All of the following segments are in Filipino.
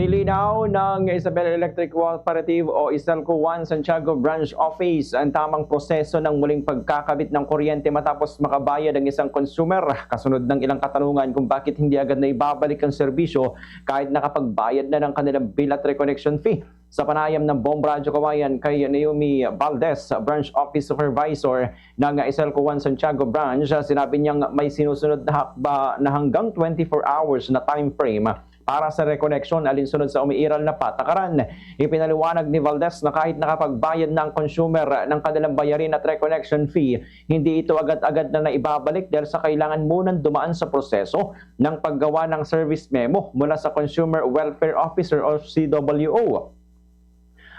Nilinaw ng Isabela Electric Cooperative o Iselco 1 Santiago Branch Office ang tamang proseso ng muling pagkakabit ng kuryente matapos makabayad ang isang consumer. Kasunod ng ilang katanungan kung bakit hindi agad na ibabalik ang serbisyo kahit nakapagbayad na ng kanilang bill at reconnection fee. Sa panayam ng Bomb Radyo Kawayan kay Naomi Valdez, Branch Office Supervisor ng Iselco 1 Santiago Branch, sinabi niyang may sinusunod na hakba na hanggang 24 hours na time frame para sa reconnection alinsunod sa umiiral na patakaran. Ipinaliwanag ni Valdez na kahit nakapagbayad ng consumer ng kanilang bayarin at reconnection fee, hindi ito agad-agad na naibabalik dahil sa kailangan munang dumaan sa proseso ng paggawa ng service memo mula sa Consumer Welfare Officer o CWO.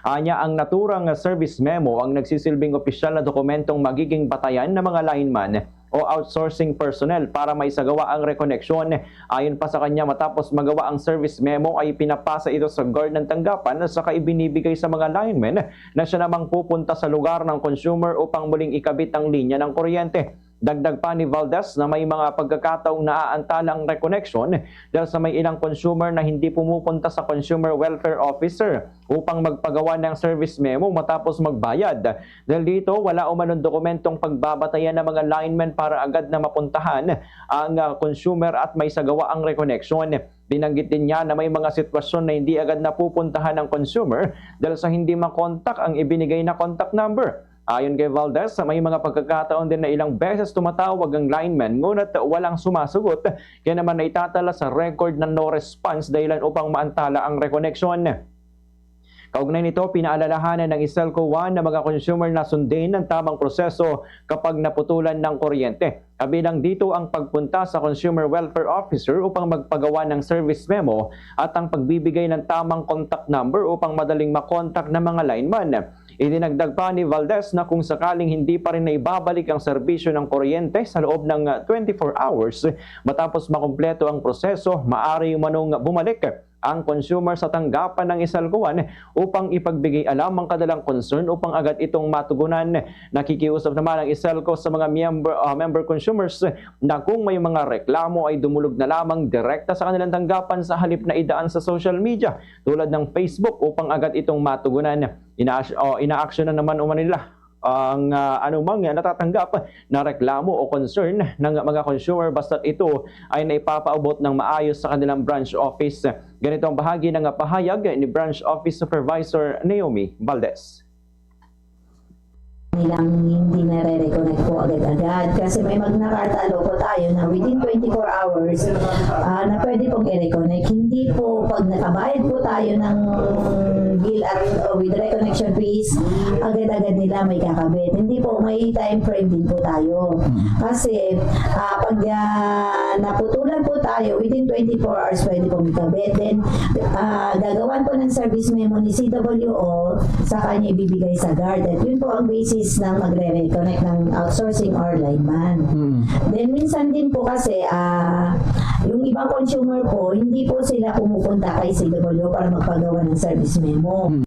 Anya, ang naturang service memo ang nagsisilbing opisyal na dokumentong magiging batayan ng mga lineman o outsourcing personnel para maisagawa ang reconnection. Ayon pa sa kanya, matapos magawa ang service memo ay pinapasa ito sa guard ng tanggapan at saka ibinibigay sa mga linemen na siya namang pupunta sa lugar ng consumer upang muling ikabit ang linya ng kuryente. Dagdag pa ni Valdez na may mga pagkakataong naaantala ang reconnection dahil sa may ilang consumer na hindi pumupunta sa Consumer Welfare Officer upang magpagawa ng service memo matapos magbayad. Dahil dito, wala umanong dokumentong pagbabatayan ng mga linemen para agad na mapuntahan ang consumer at may sagawa ang reconnection. Binanggit din niya na may mga sitwasyon na hindi agad napupuntahan ng consumer dahil sa hindi makontak ang ibinigay na contact number. Ayon kay Valdez, may mga pagkakataon din na ilang beses tumatawag ang lineman ngunit walang sumasagot, kaya naman naitatala sa record na no response dahilan upang maantala ang reconnection. Kaugnay nito, pinaalalahanan ng Iselco 1 na mga consumer na sundin ng tamang proseso kapag naputulan ng kuryente. Kabilang dito ang pagpunta sa Consumer Welfare Officer upang magpagawa ng service memo at ang pagbibigay ng tamang contact number upang madaling makontak ng mga lineman. Idinagdag pa ni Valdez na kung sakaling hindi pa rin naibabalik ang serbisyo ng kuryente sa loob ng 24 hours matapos makumpleto ang proseso, maaari manong bumalik ang consumer sa tanggapan ng Iselco 1 upang ipagbigay alam ang kanilang concern upang agad itong matugunan. Nakikiusap naman ang Iselco sa mga member consumers na kung may mga reklamo ay dumulog na lamang direkta sa kanilang tanggapan sa halip na idaan sa social media tulad ng Facebook upang agad itong matugunan. Ina-action na naman nila ang anumang natatanggap na reklamo o concern ng mga consumer basta't ito ay naipapaabot ng maayos sa kanilang branch office. Ganito ang bahagi ng pahayag ni Branch Office Supervisor Naomi Valdez. Nilang hindi nare-reconnect po agad-agad kasi may magnakatalo po tayo na within 24 hours na pwede pong i-reconnect. Hindi po pag nakabayad po tayo ng bill at with reconnection fees, agad-agad nila may kakabit. Hindi po, may time frame din po tayo. Kasi pag naputulan po tayo, within 24 hours pwede pong ikabit. Then, gagawan po ng service memo ni CWO, sa kanya ibibigay sa guard. At yun po ang basis ng magre-reconnect ng outsourcing or lineman. Then minsan din po kasi yung ibang consumer po, hindi po sila pumupunta kay CWO para magpagawa ng service memo.